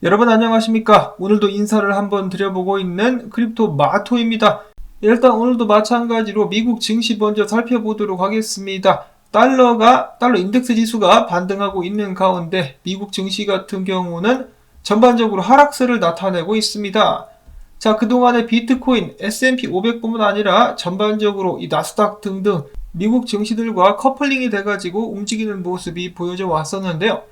여러분 안녕하십니까? 오늘도 인사를 한번 드려보고 있는 크립토 마토입니다. 일단 오늘도 마찬가지로 미국 증시 먼저 살펴보도록 하겠습니다. 달러 인덱스 지수가 반등하고 있는 가운데 미국 증시 같은 경우는 전반적으로 하락세를 나타내고 있습니다. 자, 그동안의 비트코인, S&P 500뿐만 아니라 전반적으로 이 나스닥 등등 미국 증시들과 커플링이 돼가지고 움직이는 모습이 보여져 왔었는데요.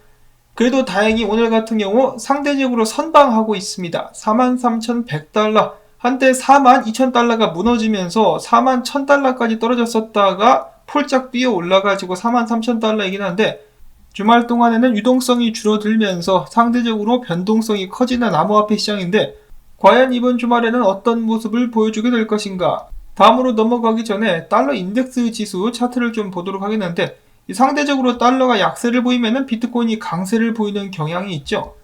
그래도 다행히 오늘 같은 경우 상대적으로 선방하고 있습니다. 43,100달러, 한때 42,000달러가 무너지면서 41,000달러까지 떨어졌었다가 폴짝 뛰어 올라가지고 43,000달러이긴 한데 주말 동안에는 유동성이 줄어들면서 상대적으로 변동성이 커지는 암호화폐 시장인데 과연 이번 주말에는 어떤 모습을 보여주게 될 것인가? 다음으로 넘어가기 전에 달러 인덱스 지수 차트를 좀 보도록 하겠는데 상대적으로 달러가 약세를 보이면 비트코인이 강세를 보이는 경향이 있죠.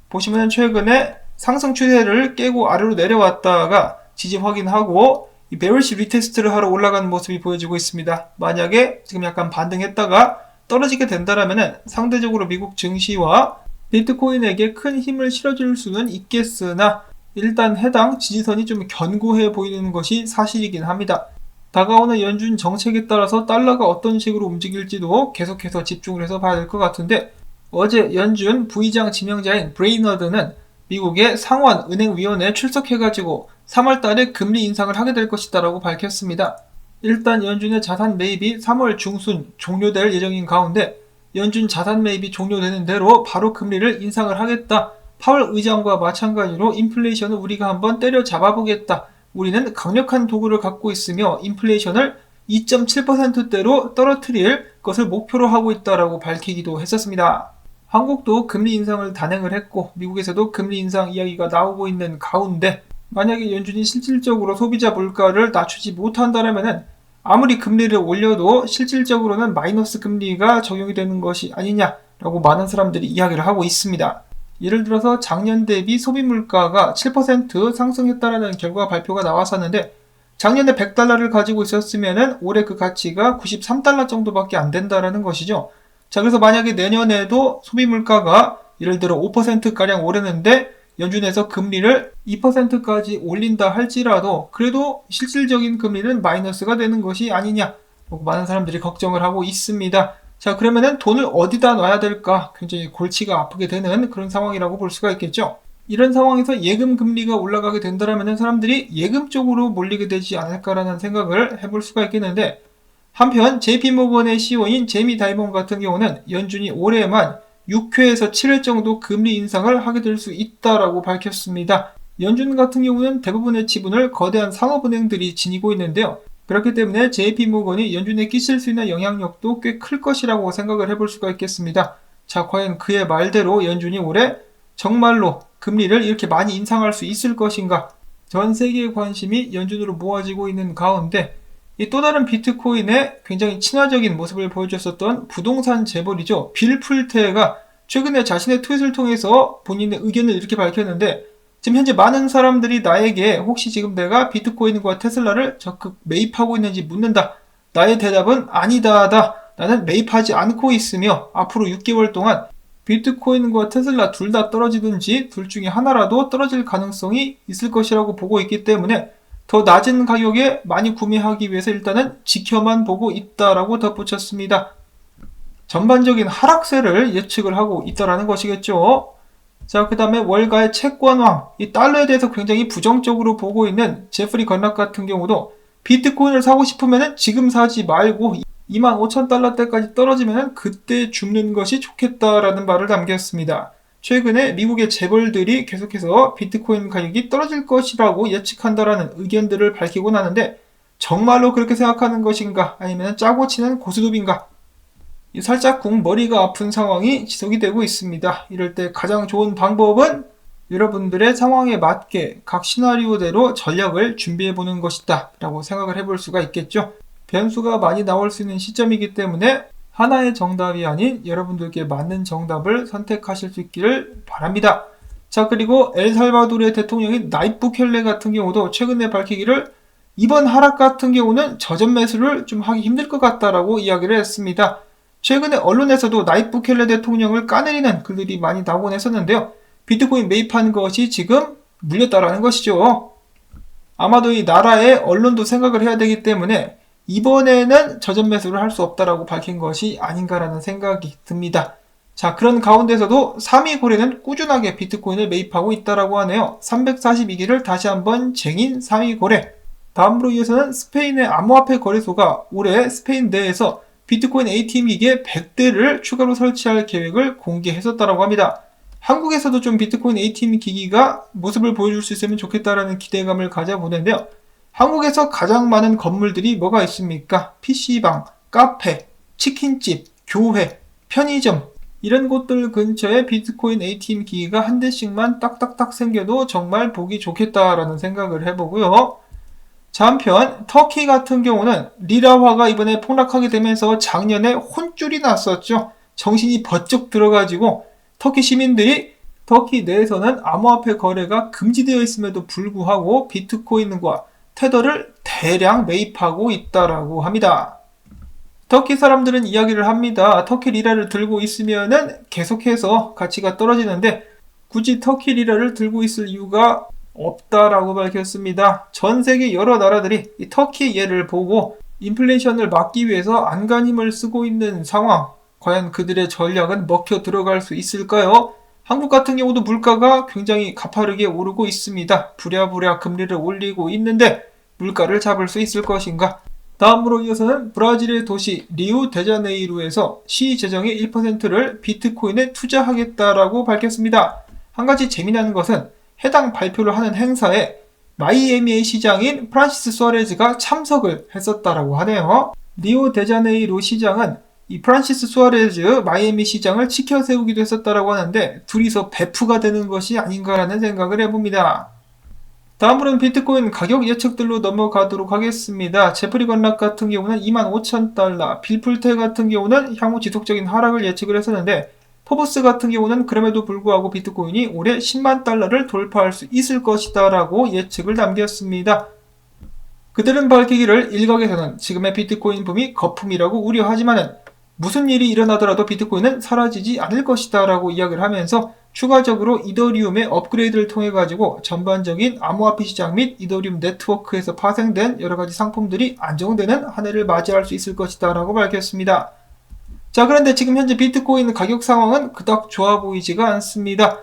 보시면 최근에 상승 추세를 깨고 아래로 내려왔다가 지지 확인하고 이 베어리시 리테스트를 하러 올라가는 모습이 보여지고 있습니다. 만약에 지금 약간 반등했다가 떨어지게 된다면 상대적으로 미국 증시와 비트코인에게 큰 힘을 실어줄 수는 있겠으나 일단 해당 지지선이 좀 견고해 보이는 것이 사실이긴 합니다. 다가오는 연준 정책에 따라서 달러가 어떤 식으로 움직일지도 계속해서 집중을 해서 봐야 될 것 같은데 어제 연준 부의장 지명자인 브레이너드는 미국의 상원 은행위원회에 출석해가지고 3월달에 금리 인상을 하게 될 것이다 라고 밝혔습니다. 일단 연준의 자산 매입이 3월 중순 종료될 예정인 가운데 연준 자산 매입이 종료되는 대로 바로 금리를 인상을 하겠다. 파월 의장과 마찬가지로 인플레이션을 우리가 한번 때려잡아보겠다. 우리는 강력한 도구를 갖고 있으며 인플레이션을 2.7%대로 떨어뜨릴 것을 목표로 하고 있다라고 밝히기도 했었습니다. 한국도 금리 인상을 단행을 했고 미국에서도 금리 인상 이야기가 나오고 있는 가운데 만약에 연준이 실질적으로 소비자 물가를 낮추지 못한다면 아무리 금리를 올려도 실질적으로는 마이너스 금리가 적용이 되는 것이 아니냐라고 많은 사람들이 이야기를 하고 있습니다. 예를 들어서 작년 대비 소비 물가가 7% 상승했다는 결과 발표가 나왔었는데 작년에 100달러를 가지고 있었으면 올해 그 가치가 93달러 정도밖에 안 된다는 것이죠. 자, 그래서 만약에 내년에도 소비 물가가 예를 들어 5%가량 오르는데 연준에서 금리를 2%까지 올린다 할지라도 그래도 실질적인 금리는 마이너스가 되는 것이 아니냐라고 많은 사람들이 걱정을 하고 있습니다. 자, 그러면은 돈을 어디다 놔야 될까? 굉장히 골치가 아프게 되는 그런 상황이라고 볼 수가 있겠죠. 이런 상황에서 예금 금리가 올라가게 된다면 사람들이 예금 쪽으로 몰리게 되지 않을까라는 생각을 해볼 수가 있겠는데 한편 JP모건의 CEO인 제이미 다이먼 같은 경우는 연준이 올해만 6회에서 7회 정도 금리 인상을 하게 될 수 있다라고 밝혔습니다. 연준 같은 경우는 대부분의 지분을 거대한 상업은행들이 지니고 있는데요. 그렇기 때문에 JP모건이 연준에 끼칠 수 있는 영향력도 꽤 클 것이라고 생각을 해볼 수가 있겠습니다. 자, 과연 그의 말대로 연준이 올해 정말로 금리를 이렇게 많이 인상할 수 있을 것인가? 전 세계의 관심이 연준으로 모아지고 있는 가운데 이 또 다른 비트코인의 굉장히 친화적인 모습을 보여줬었던 부동산 재벌이죠. 빌 풀테가 최근에 자신의 트윗을 통해서 본인의 의견을 이렇게 밝혔는데 지금 현재 많은 사람들이 나에게 혹시 지금 내가 비트코인과 테슬라를 적극 매입하고 있는지 묻는다. 나의 대답은 아니다다. 나는 매입하지 않고 있으며 앞으로 6개월 동안 비트코인과 테슬라 둘 다 떨어지든지 둘 중에 하나라도 떨어질 가능성이 있을 것이라고 보고 있기 때문에 더 낮은 가격에 많이 구매하기 위해서 일단은 지켜만 보고 있다라고 덧붙였습니다. 전반적인 하락세를 예측을 하고 있다라는 것이겠죠. 자, 그 다음에 월가의 채권왕, 이 달러에 대해서 굉장히 부정적으로 보고 있는 제프리 건락 같은 경우도 비트코인을 사고 싶으면 지금 사지 말고 25,000달러대까지 떨어지면 그때 줍는 것이 좋겠다라는 말을 남겼습니다. 최근에 미국의 재벌들이 계속해서 비트코인 가격이 떨어질 것이라고 예측한다라는 의견들을 밝히곤 하는데 정말로 그렇게 생각하는 것인가 아니면 짜고 치는 고스톱인가? 살짝쿵 머리가 아픈 상황이 지속이 되고 있습니다. 이럴 때 가장 좋은 방법은 여러분들의 상황에 맞게 각 시나리오대로 전략을 준비해보는 것이다 라고 생각을 해볼 수가 있겠죠. 변수가 많이 나올 수 있는 시점이기 때문에 하나의 정답이 아닌 여러분들께 맞는 정답을 선택하실 수 있기를 바랍니다. 자, 그리고 엘살바도르의 대통령인 나이프 부켈레 같은 경우도 최근에 밝히기를 이번 하락 같은 경우는 저점 매수를 좀 하기 힘들 것 같다라고 이야기를 했습니다. 최근에 언론에서도 나이프 부켈레 대통령을 까내리는 글들이 많이 나오곤 했었는데요. 비트코인 매입한 것이 지금 물렸다라는 것이죠. 아마도 이 나라의 언론도 생각을 해야 되기 때문에 이번에는 저점 매수를 할 수 없다라고 밝힌 것이 아닌가라는 생각이 듭니다. 자, 그런 가운데서도 3위 고래는 꾸준하게 비트코인을 매입하고 있다라고 하네요. 342개를 다시 한번 쟁인 3위 고래. 다음으로 이어서는 스페인의 암호화폐 거래소가 올해 스페인 내에서 비트코인 ATM 기계 100대를 추가로 설치할 계획을 공개했었다라고 합니다. 한국에서도 좀 비트코인 ATM 기기가 모습을 보여줄 수 있으면 좋겠다라는 기대감을 가져보는데요. 한국에서 가장 많은 건물들이 뭐가 있습니까? PC방, 카페, 치킨집, 교회, 편의점 이런 곳들 근처에 비트코인 ATM 기기가 한 대씩만 딱딱딱 생겨도 정말 보기 좋겠다라는 생각을 해보고요. 자, 한편 터키 같은 경우는 리라화가 이번에 폭락하게 되면서 작년에 혼쭐이 났었죠. 정신이 번쩍 들어가지고 터키 시민들이 터키 내에서는 암호화폐 거래가 금지되어 있음에도 불구하고 비트코인과 테더를 대량 매입하고 있다라고 합니다. 터키 사람들은 이야기를 합니다. 터키 리라를 들고 있으면은 계속해서 가치가 떨어지는데 굳이 터키 리라를 들고 있을 이유가 없다라고 밝혔습니다. 전 세계 여러 나라들이 이 터키의 예를 보고 인플레이션을 막기 위해서 안간힘을 쓰고 있는 상황. 과연 그들의 전략은 먹혀 들어갈 수 있을까요? 한국 같은 경우도 물가가 굉장히 가파르게 오르고 있습니다. 부랴부랴 금리를 올리고 있는데 물가를 잡을 수 있을 것인가? 다음으로 이어서는 브라질의 도시 리우데자네이루에서 시 재정의 1%를 비트코인에 투자하겠다라고 밝혔습니다. 한 가지 재미나는 것은 해당 발표를 하는 행사에 마이애미의 시장인 프란시스 수아레즈가 참석을 했었다라고 하네요. 리우데자네이루 시장은 이 프란시스 수아레즈 마이애미 시장을 치켜 세우기도 했었다라고 하는데 둘이서 베프가 되는 것이 아닌가라는 생각을 해봅니다. 다음으로는 비트코인 가격 예측들로 넘어가도록 하겠습니다. 제프리 건락 같은 경우는 25,000달러, 빌풀테 같은 경우는 향후 지속적인 하락을 예측을 했었는데 포브스 같은 경우는 그럼에도 불구하고 비트코인이 올해 10만 달러를 돌파할 수 있을 것이다 라고 예측을 남겼습니다. 그들은 밝히기를 일각에서는 지금의 비트코인 붐이 거품이라고 우려하지만은 무슨 일이 일어나더라도 비트코인은 사라지지 않을 것이다 라고 이야기를 하면서 추가적으로 이더리움의 업그레이드를 통해 가지고 전반적인 암호화폐 시장 및 이더리움 네트워크에서 파생된 여러가지 상품들이 안정되는 한 해를 맞이할 수 있을 것이다 라고 밝혔습니다. 자, 그런데 지금 현재 비트코인 가격 상황은 그닥 좋아 보이지가 않습니다.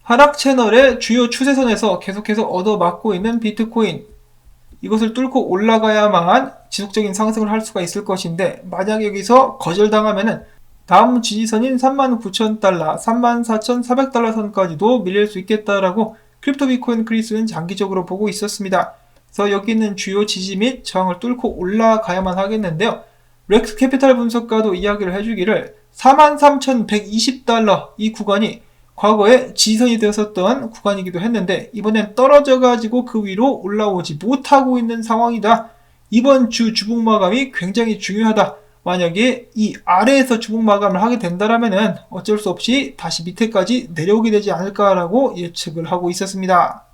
하락 채널의 주요 추세선에서 계속해서 얻어맞고 있는 비트코인. 이것을 뚫고 올라가야만 지속적인 상승을 할 수가 있을 것인데 만약 여기서 거절당하면은 다음 지지선인 39,000달러, 34,400달러 선까지도 밀릴 수 있겠다라고 크립토 비트코인 크리스는 장기적으로 보고 있었습니다. 그래서 여기 있는 주요 지지 및 저항을 뚫고 올라가야만 하겠는데요. 렉스 캐피탈 분석가도 이야기를 해주기를 43,120달러 이 구간이 과거에 지지선이 되었었던 구간이기도 했는데 이번엔 떨어져가지고 그 위로 올라오지 못하고 있는 상황이다. 이번 주 주봉 마감이 굉장히 중요하다. 만약에 이 아래에서 주봉 마감을 하게 된다라면은 어쩔 수 없이 다시 밑에까지 내려오게 되지 않을까라고 예측을 하고 있었습니다.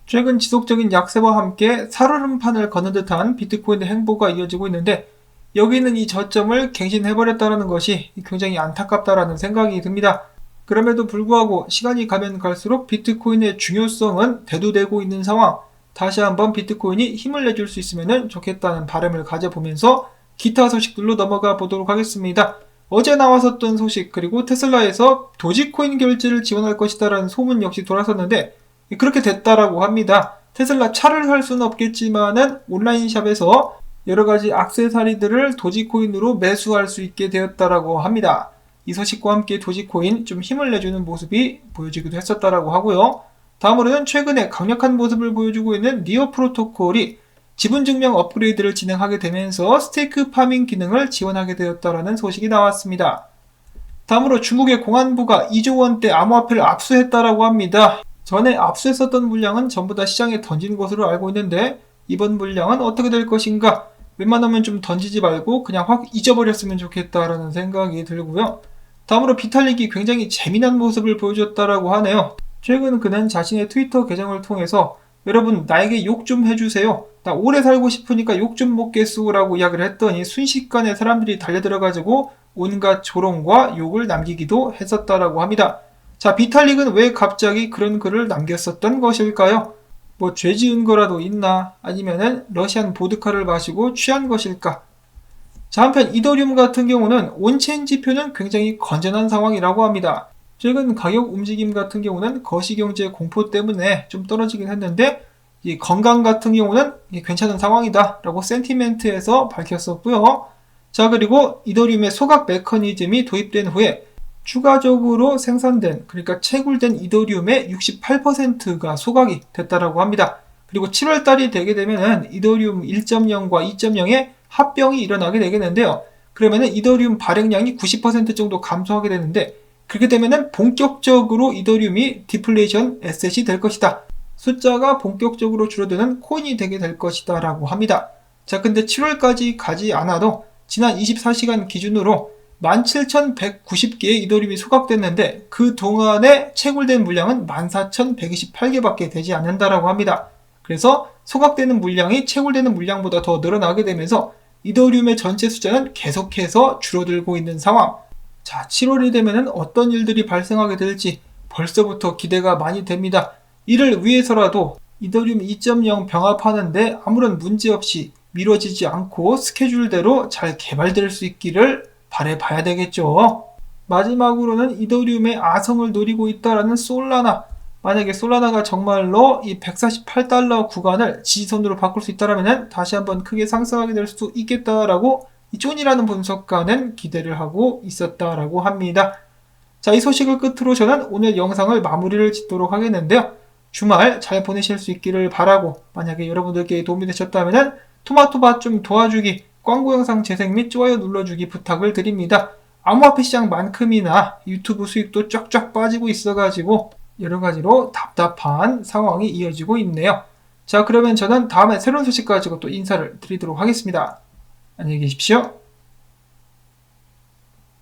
최근 지속적인 약세와 함께 살얼음판을 거는 듯한 비트코인의 행보가 이어지고 있는데 여기 있는 이 저점을 갱신해버렸다는 것이 굉장히 안타깝다라는 생각이 듭니다. 그럼에도 불구하고 시간이 가면 갈수록 비트코인의 중요성은 대두되고 있는 상황. 다시 한번 비트코인이 힘을 내줄 수 있으면 좋겠다는 바람을 가져보면서 기타 소식들로 넘어가 보도록 하겠습니다. 어제 나왔었던 소식 그리고 테슬라에서 도지코인 결제를 지원할 것이다라는 소문 역시 돌았었는데 그렇게 됐다라고 합니다. 테슬라 차를 살 수는 없겠지만은 온라인샵에서 여러가지 액세서리들을 도지코인으로 매수할 수 있게 되었다라고 합니다. 이 소식과 함께 도지코인 좀 힘을 내주는 모습이 보여지기도 했었다라고 하고요. 다음으로는 최근에 강력한 모습을 보여주고 있는 니어 프로토콜이 지분증명 업그레이드를 진행하게 되면서 스테이크 파밍 기능을 지원하게 되었다라는 소식이 나왔습니다. 다음으로 중국의 공안부가 2조 원대 암호화폐를 압수했다라고 합니다. 전에 압수했었던 물량은 전부 다 시장에 던진 것으로 알고 있는데 이번 물량은 어떻게 될 것인가? 웬만하면 좀 던지지 말고 그냥 확 잊어버렸으면 좋겠다라는 생각이 들고요. 다음으로 비탈릭이 굉장히 재미난 모습을 보여줬다라고 하네요. 최근 그는 자신의 트위터 계정을 통해서 여러분 나에게 욕 좀 해주세요. 나 오래 살고 싶으니까 욕 좀 먹겠소 라고 이야기를 했더니 순식간에 사람들이 달려들어가지고 온갖 조롱과 욕을 남기기도 했었다라고 합니다. 자, 비탈릭은 왜 갑자기 그런 글을 남겼었던 것일까요? 뭐 죄 지은 거라도 있나? 아니면은 러시안 보드카를 마시고 취한 것일까? 자, 한편 이더리움 같은 경우는 온체인 지표는 굉장히 건전한 상황이라고 합니다. 최근 가격 움직임 같은 경우는 거시경제 공포 때문에 좀 떨어지긴 했는데 이 건강 같은 경우는 괜찮은 상황이다 라고 센티멘트에서 밝혔었고요. 자, 그리고 이더리움의 소각 메커니즘이 도입된 후에 추가적으로 생산된, 그러니까 채굴된 이더리움의 68%가 소각이 됐다라고 합니다. 그리고 7월달이 되게 되면은 이더리움 1.0과 2.0의 합병이 일어나게 되겠는데요. 그러면은 이더리움 발행량이 90% 정도 감소하게 되는데, 그렇게 되면은 본격적으로 이더리움이 디플레이션 에셋이 될 것이다. 숫자가 본격적으로 줄어드는 코인이 되게 될 것이다 라고 합니다. 자, 근데 7월까지 가지 않아도 지난 24시간 기준으로 17,190개의 이더리움이 소각됐는데 그 동안에 채굴된 물량은 14,128개밖에 되지 않는다라고 합니다. 그래서 소각되는 물량이 채굴되는 물량보다 더 늘어나게 되면서 이더리움의 전체 숫자는 계속해서 줄어들고 있는 상황. 자, 7월이 되면은 어떤 일들이 발생하게 될지 벌써부터 기대가 많이 됩니다. 이를 위해서라도 이더리움 2.0 병합하는데 아무런 문제 없이 미뤄지지 않고 스케줄대로 잘 개발될 수 있기를 바라봐야 되겠죠. 마지막으로는 이더리움의 아성을 노리고 있다라는 솔라나. 만약에 솔라나가 정말로 이 148달러 구간을 지지선으로 바꿀 수 있다면 다시 한번 크게 상승하게 될 수 있겠다라고 이 존이라는 분석가는 기대를 하고 있었다라고 합니다. 자, 이 소식을 끝으로 저는 오늘 영상을 마무리를 짓도록 하겠는데요. 주말 잘 보내실 수 있기를 바라고, 만약에 여러분들께 도움이 되셨다면 토마토밭 좀 도와주기, 광고 영상 재생 및 좋아요 눌러주기 부탁을 드립니다. 암호화폐 시장만큼이나 유튜브 수익도 쫙쫙 빠지고 있어가지고 여러가지로 답답한 상황이 이어지고 있네요. 자, 그러면 저는 다음에 새로운 소식 가지고 또 인사를 드리도록 하겠습니다. 안녕히 계십시오.